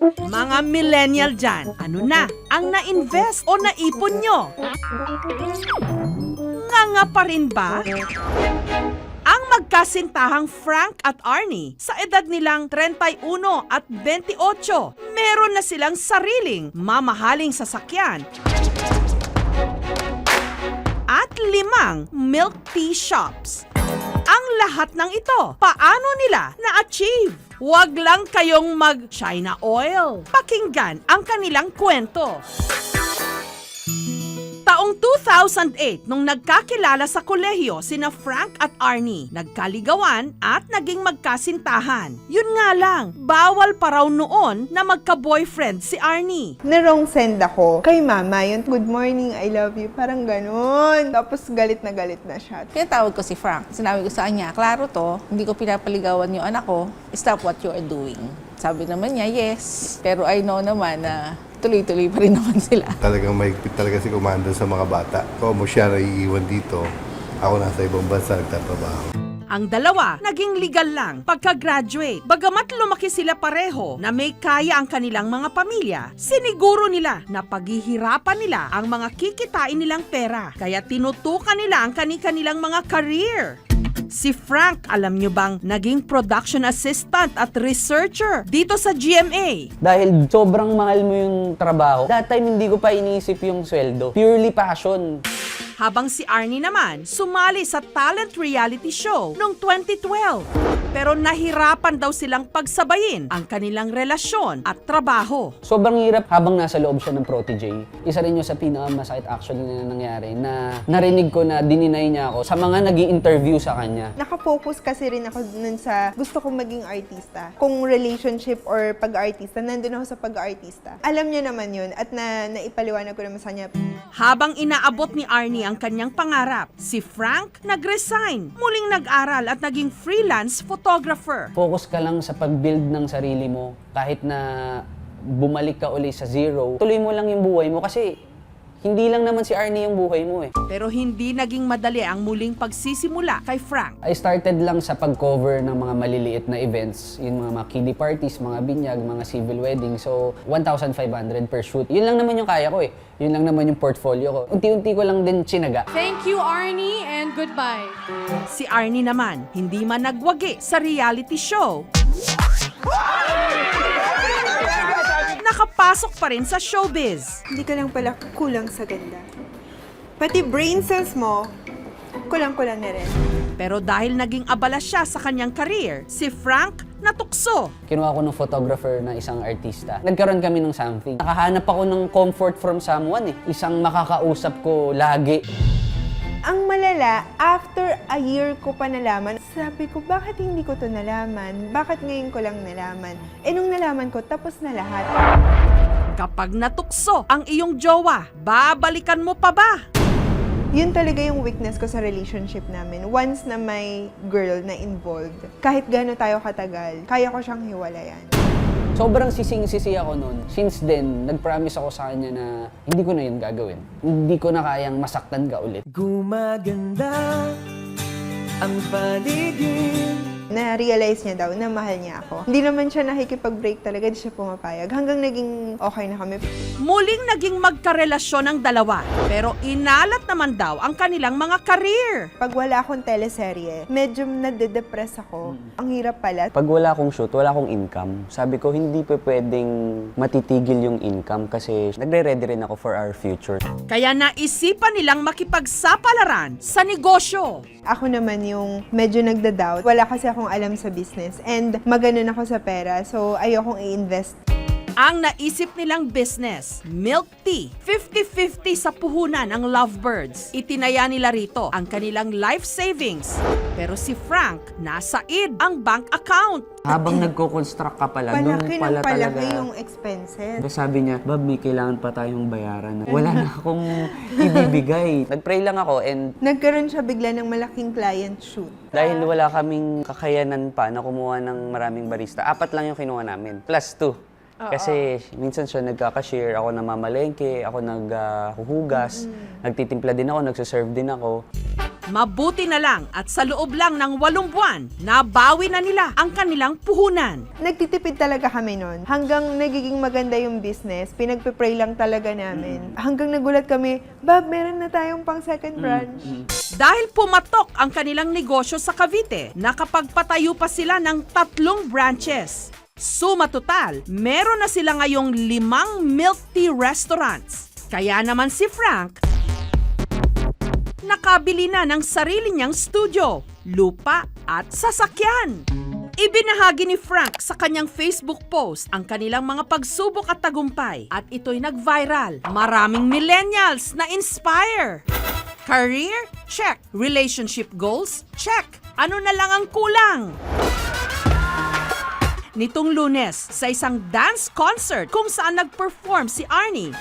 Mga millennial dyan, ano na ang na-invest o naipon nyo? Nga pa rin ba? Ang magkasintahang Frank at Arnie, sa edad nilang 31 at 28, meron na silang sariling mamahaling sasakyan at 5 milk tea shops. Ang lahat ng ito, paano nila na-achieve? Huwag lang kayong mag-China oil. Pakinggan ang kanilang kwento. Taong 2008, nung nagkakilala sa kolehiyo sina Frank at Arnie, nagkaligawan at naging magkasintahan. Yun nga lang, bawal pa raw noon na magka-boyfriend si Arnie. Na-wrong send ako kay mama, yun, good morning, I love you, parang ganun. Tapos galit na siya. Kaya tawag ko si Frank. Sinabi ko sa kanya, klaro to, hindi ko pinapaligawan yung anak ko, stop what you are doing. Sabi naman niya, yes. Pero I know naman na tuloy-tuloy pa rin naman sila. Talagang mahigpit talaga si Commander sa mga bata. Kung mo siya naiiwan dito, ako nasa ibang bansa nagtatrabaho. Ang dalawa, naging legal lang pagka-graduate. Bagamat lumaki sila pareho na may kaya ang kanilang mga pamilya, siniguro nila na paghihirapan nila ang mga kikitain nilang pera. Kaya tinutukan nila ang kani-kanilang mga career. Si Frank, alam nyo bang, naging production assistant at researcher dito sa GMA. Dahil sobrang mahal mo yung trabaho, that time hindi ko pa iniisip yung sweldo. Purely passion. Habang si Arnie naman, sumali sa talent reality show noong 2012. Pero nahirapan daw silang pagsabayin ang kanilang relasyon at trabaho. Sobrang hirap habang nasa loob siya ng Protégé. Isa rin yung sa pinakamasakit actually na nangyari na narinig ko na dininay niya ako sa mga naging interview sa kanya. Nakafocus kasi rin ako nun sa gusto kong maging artista. Kung relationship or pag-artista, nandun ako sa pag-artista. Alam niya naman yun at naipaliwanag ko naman sa kanya. Habang inaabot ni Arnie ang kanyang pangarap, si Frank nag-resign, muling nag-aral at naging freelance photographer. Focus ka lang sa pag-build ng sarili mo kahit na bumalik ka uli sa zero. Tuloy mo lang yung buhay mo kasi hindi lang naman si Arnie yung buhay mo eh. Pero hindi naging madali ang muling pagsisimula kay Frank. I started lang sa pag-cover ng mga maliliit na events, yung mga kiddie parties, mga binyag, mga civil wedding. So, 1,500 per shoot. Yun lang naman yung kaya ko eh. Yun lang naman yung portfolio ko. Unti-unti ko lang din tsinaga. Thank you, Arnie, and goodbye. Si Arnie naman, hindi man nagwagi sa reality show. Nakapasok pa rin sa showbiz. Hindi ka lang pala kulang sa ganda. Pati brain cells mo, kulang-kulang na rin. Pero dahil naging abala siya sa kanyang career, si Frank natukso. Kinuha ko ng photographer na isang artista. Nagkaroon kami ng something. Nakahanap ako ng comfort from someone eh. Isang makakausap ko lagi. Ang malala, after a year ko pa nalaman, sabi ko, bakit hindi ko to nalaman? Bakit ngayon ko lang nalaman? Eh nung nalaman ko, tapos na lahat. Kapag natukso ang iyong jowa, babalikan mo pa ba? Yun talaga yung weakness ko sa relationship namin. Once na may girl na involved, kahit gaano tayo katagal, kaya ko siyang hiwalayan. Sobrang sising-sisi ako noon. Since then, nag-promise ako sa kanya na hindi ko na yun gagawin. Hindi ko na kayang masaktan ka ulit. Gumaganda ang paligid. Na-realize niya daw na mahal niya ako. Hindi naman siya nakikipag-break talaga, di siya pumapayag. Hanggang naging okay na kami. Muling naging magkarelasyon ang dalawa, pero inalat naman daw ang kanilang mga career. Pag wala akong teleserye, medyo nade-depress ako. Ang hirap pala. Pag wala akong shoot, wala akong income. Sabi ko, hindi pa pwedeng matitigil yung income kasi nagre-ready rin ako for our future. Kaya naisipan nilang makipagsapalaran sa negosyo. Ako naman yung medyo nagda-doubt. Wala kasi akong alam sa business and maganon ako sa pera, so ayokong i-invest. Ang naisip nilang business, milk tea, 50-50 sa puhunan ang lovebirds. Itinaya nila rito ang kanilang life savings. Pero si Frank, nasa id ang bank account. Habang nagko-construct ka pala, doon Palaki pala ng palaki talaga. yung expenses. Sabi niya, Bob, may kailangan pa tayong bayaran. Wala na akong ibibigay. Nag-pray lang ako and Nagkaroon siya bigla ng malaking client shoot. dahil wala kaming kakayanan pa na kumuha ng maraming barista, 4 lang yung kinuha namin. Plus 2. Kasi minsan siya nagkaka-share, ako namamalengke, ako naghuhugas, nagtitimpla din ako, nagsaserve din ako. Mabuti na lang at sa loob lang ng 8 buwan, nabawi na nila ang kanilang puhunan. Nagtitipid talaga kami noon. Hanggang nagiging maganda yung business, pinagpe-pray lang talaga namin. Hanggang nagulat kami, Bob, meron na tayong pang second branch. Dahil pumatok ang kanilang negosyo sa Cavite, nakapagpatayo pa sila ng 3 branches. Suma total, meron na sila ngayong 5 milk tea restaurants. Kaya naman si Frank, nakabili na ng sarili niyang studio, lupa at sasakyan. Ibinahagi ni Frank sa kanyang Facebook post ang kanilang mga pagsubok at tagumpay at ito'y nag-viral. Maraming millennials na inspire. Career? Check. Relationship goals? Check. Ano na lang ang kulang? Nitong Lunes, sa isang dance concert kung saan nag-perform si Arnie,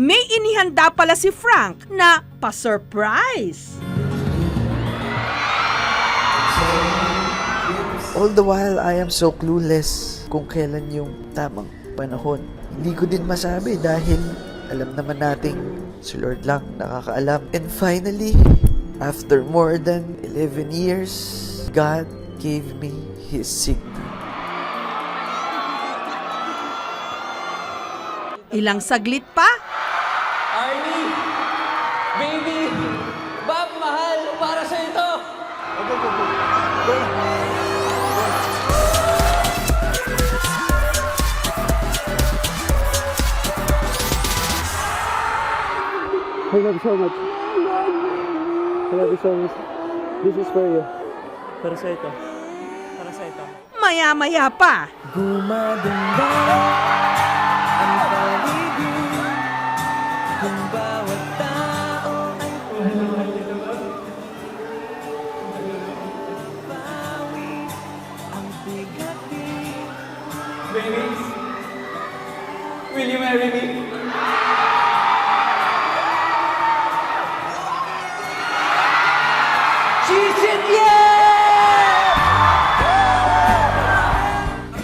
may inihanda pala si Frank na pa-surprise. All the while, I am so clueless kung kailan yung tamang panahon. Hindi ko din masabi dahil alam naman nating si Lord lang nakakaalam. And finally, after more than 11 years, God gave me His signal. Ilang saglit pa, Arnie! Baby! Bob, mahal! Para sa ito! I love you so much. I love you so much. This is for you. Para sa ito. Para sa ito. maya-maya pa. Gumaganda ang paligid kung bawat tao ay bawi ang bigatin. Babies, will you marry me?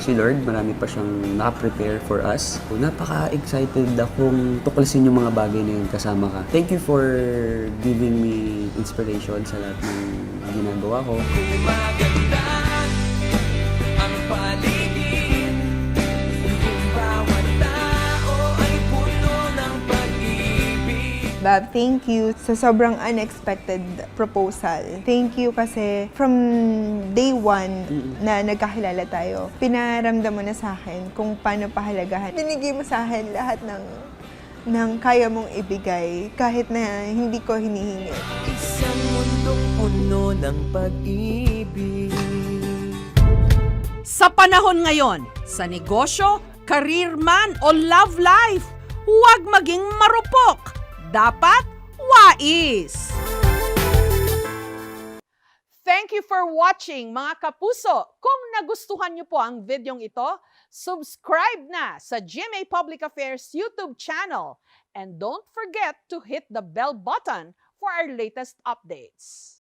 Si Lord, marami pa siyang naka-prepare for us. Napaka-excited akong tuklasin yung mga bagay na yun kasama ka. Thank you for giving me inspiration sa lahat ng ginagawa ko. Gumaganda ang paligid kung bawat tao ay puno ng pag-ibig. Bob, thank you sa sobrang unexpected proposal. Thank you kasi from day one na nagkakilala tayo, pinaramdam mo na sa akin kung paano pahalagahan. Binigay mo sa akin lahat ng kaya mong ibigay kahit na hindi ko hinihingi. Isang mundong puno ng pag-ibig. Sa panahon ngayon, sa negosyo, career man o love life, huwag maging marupok. Dapat wais. Thank you for watching, mga kapuso. Kung nagustuhan niyo po ang videong ito, subscribe na sa GMA Public Affairs YouTube channel. And don't forget to hit the bell button for our latest updates.